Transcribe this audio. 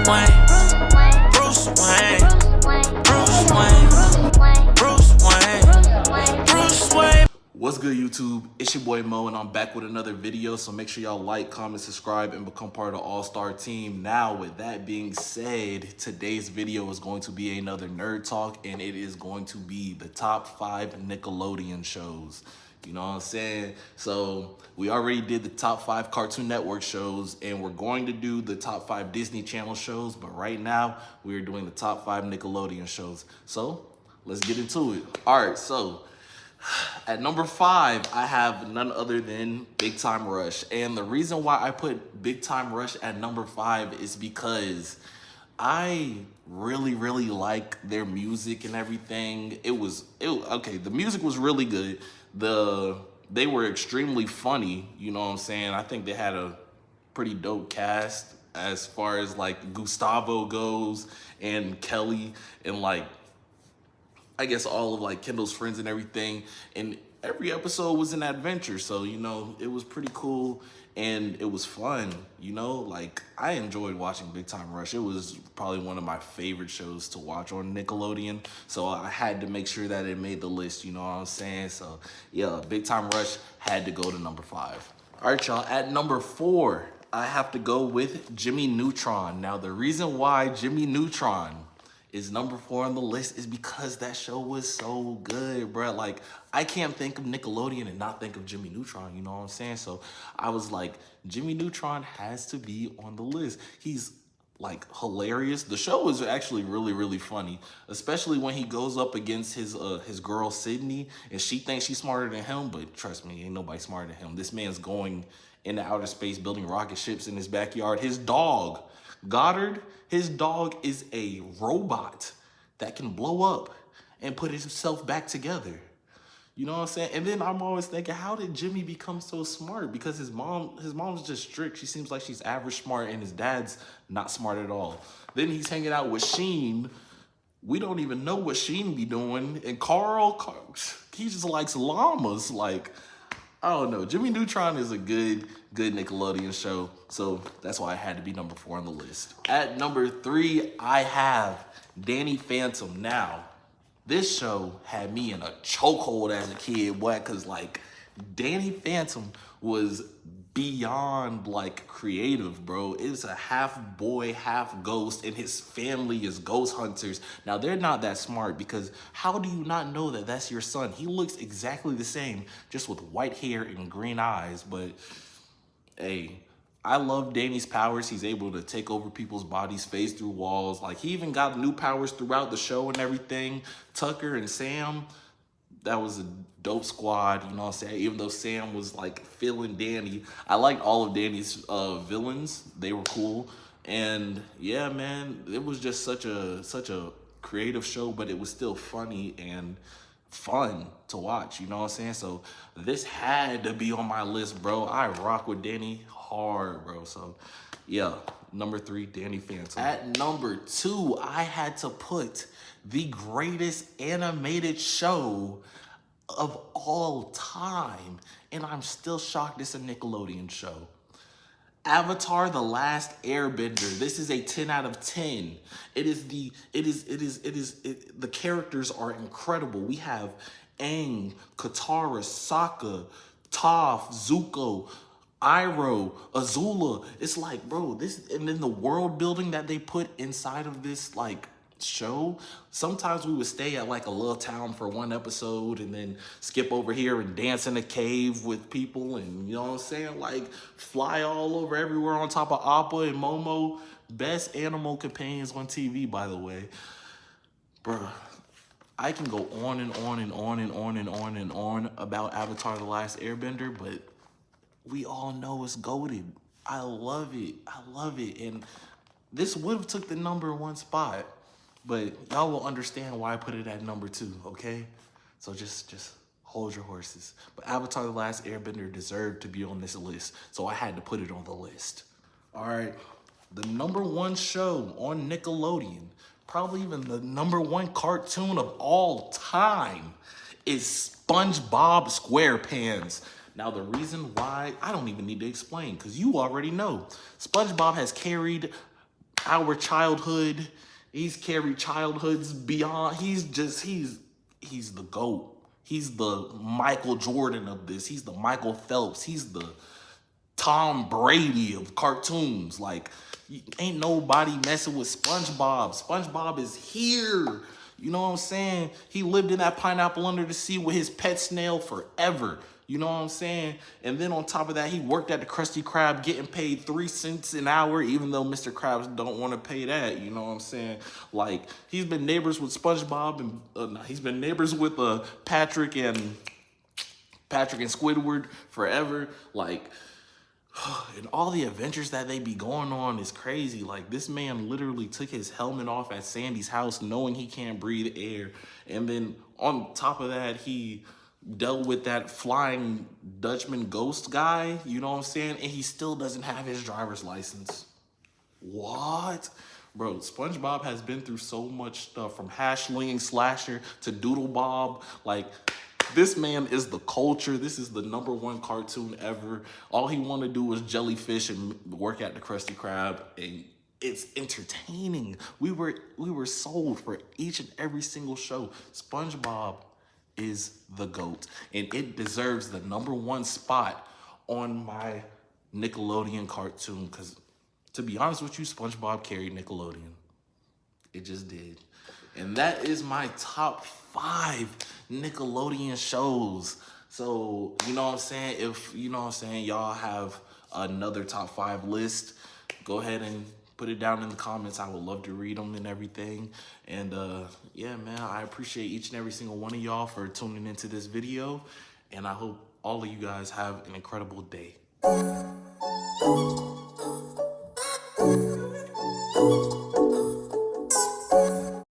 Wayne, Bruce Wayne, Bruce Wayne, Bruce Wayne, Bruce Wayne. What's good, YouTube? It's your boy Mo, and I'm back with another video. So make sure y'all like, comment, subscribe, and become part of the All-Star team. Now, with that being said, today's video is going to be another nerd talk, and it is going to be the top 5 Nickelodeon shows. You know what I'm saying? So we already did the top 5 Cartoon Network shows, and we're going to do the top 5 Disney Channel shows. But right now, we're doing the top 5 Nickelodeon shows. So let's get into it. All right, so at number 5, I have none other than Big Time Rush. And the reason why I put Big Time Rush at number 5 is because I really like their music and everything. Okay, the music was really good. They were extremely funny, you know what I'm saying? I think they had a pretty dope cast as far as like Gustavo goes and Kelly and like I guess all of like Kendall's friends and everything, and every episode was an adventure. So, you know, it was pretty cool and it was fun, you know, like I enjoyed watching Big Time Rush. It was probably one of my favorite shows to watch on Nickelodeon. So I had to make sure that it made the list, you know what I'm saying? So yeah, Big Time Rush had to go to number 5. All right, y'all, at number 4, I have to go with Jimmy Neutron. Now, the reason why Jimmy Neutron is number 4 on the list is because that show was so good, bro. Like, I can't think of Nickelodeon and not think of Jimmy Neutron, you know what I'm saying? So I was like, Jimmy Neutron has to be on the list. He's like hilarious. The show is actually really funny, especially when he goes up against his girl Sydney, and she thinks she's smarter than him, but trust me, ain't nobody smarter than him. This man's going into outer space building rocket ships in his backyard. His dog, Goddard, his dog is a robot that can blow up and put himself back together. You know what I'm saying? And then I'm always thinking, how did Jimmy become so smart? Because his mom's just strict. She seems like she's average smart, and his dad's not smart at all. Then he's hanging out with Sheen. We don't even know what Sheen be doing. And Carl, he just likes llamas. Like, I don't know. Jimmy Neutron is a good Nickelodeon show. So that's why I had to be number 4 on the list. At number 3, I have Danny Phantom. Now, this show had me in a chokehold as a kid, boy, because like Danny Phantom was beyond like creative, bro. It's a half boy, half ghost, and his family is ghost hunters. Now, they're not that smart, because how do you not know that that's your son? He looks exactly the same, just with white hair and green eyes. But hey, I love Danny's powers. He's able to take over people's bodies, phase through walls. Like, he even got new powers throughout the show and everything. Tucker and Sam, that was a dope squad, you know what I'm saying? Even though Sam was like feeling Danny, I liked all of Danny's villains. They were cool. And yeah, man, it was just such a creative show, but it was still funny and fun to watch, you know what I'm saying? So this had to be on my list, bro. I rock with Danny hard, bro. So yeah, number 3, Danny Phantom. At number 2, I had to put the greatest animated show of all time, and I'm still shocked it's a Nickelodeon show. Avatar: The Last Airbender. This is a 10 out of 10. The characters are incredible. We have Aang, Katara, Sokka, Toph, Zuko, Iroh, Azula. It's like, bro, this, and then the world building that they put inside of this like show. Sometimes we would stay at like a little town for one episode and then skip over here and dance in a cave with people, and you know what I'm saying, like fly all over everywhere on top of Appa and Momo. Best animal companions on TV, by the way. Bruh, I can go on and on and on and on and on and on about Avatar: The Last Airbender, but we all know it's goated. I love it. And this would have took the number 1 spot, but y'all will understand why I put it at number 2, okay? So just hold your horses. But Avatar: The Last Airbender deserved to be on this list, so I had to put it on the list. All right, the number 1 show on Nickelodeon, probably even the number 1 cartoon of all time, is SpongeBob SquarePants. Now, the reason why, I don't even need to explain, because you already know. SpongeBob has carried our childhood. He's carried childhoods beyond. He's the GOAT. He's the Michael Jordan of this. He's the Michael Phelps. He's the Tom Brady of cartoons. Like, ain't nobody messing with SpongeBob. SpongeBob is here. You know what I'm saying? He lived in that pineapple under the sea with his pet snail forever. You know what I'm saying? And then on top of that, he worked at the Krusty Krab getting paid 3 cents an hour, even though Mr. Krabs don't want to pay that. You know what I'm saying? Like, he's been neighbors with SpongeBob and he's been neighbors with Patrick and Squidward forever. Like, and all the adventures that they be going on is crazy. Like, this man literally took his helmet off at Sandy's house knowing he can't breathe air. And then on top of that, he dealt with that flying Dutchman ghost guy, you know what I'm saying? And he still doesn't have his driver's license. What? Bro, SpongeBob has been through so much stuff, from Hashling Slasher to Doodle Bob. Like, this man is the culture. This is the #1 cartoon ever. All he want to do is jellyfish and work at the Krusty Krab, and it's entertaining. We were sold for each and every single show. SpongeBob is the GOAT, and it deserves the #1 spot on my Nickelodeon cartoon, because to be honest with you, SpongeBob carried Nickelodeon. It just did. And that is my top 5 Nickelodeon shows. So, you know what I'm saying? If, you know what I'm saying, y'all have another top 5 list, go ahead and put it down in the comments. I would love to read them and everything. And yeah, man, I appreciate each and every single one of y'all for tuning into this video. And I hope all of you guys have an incredible day.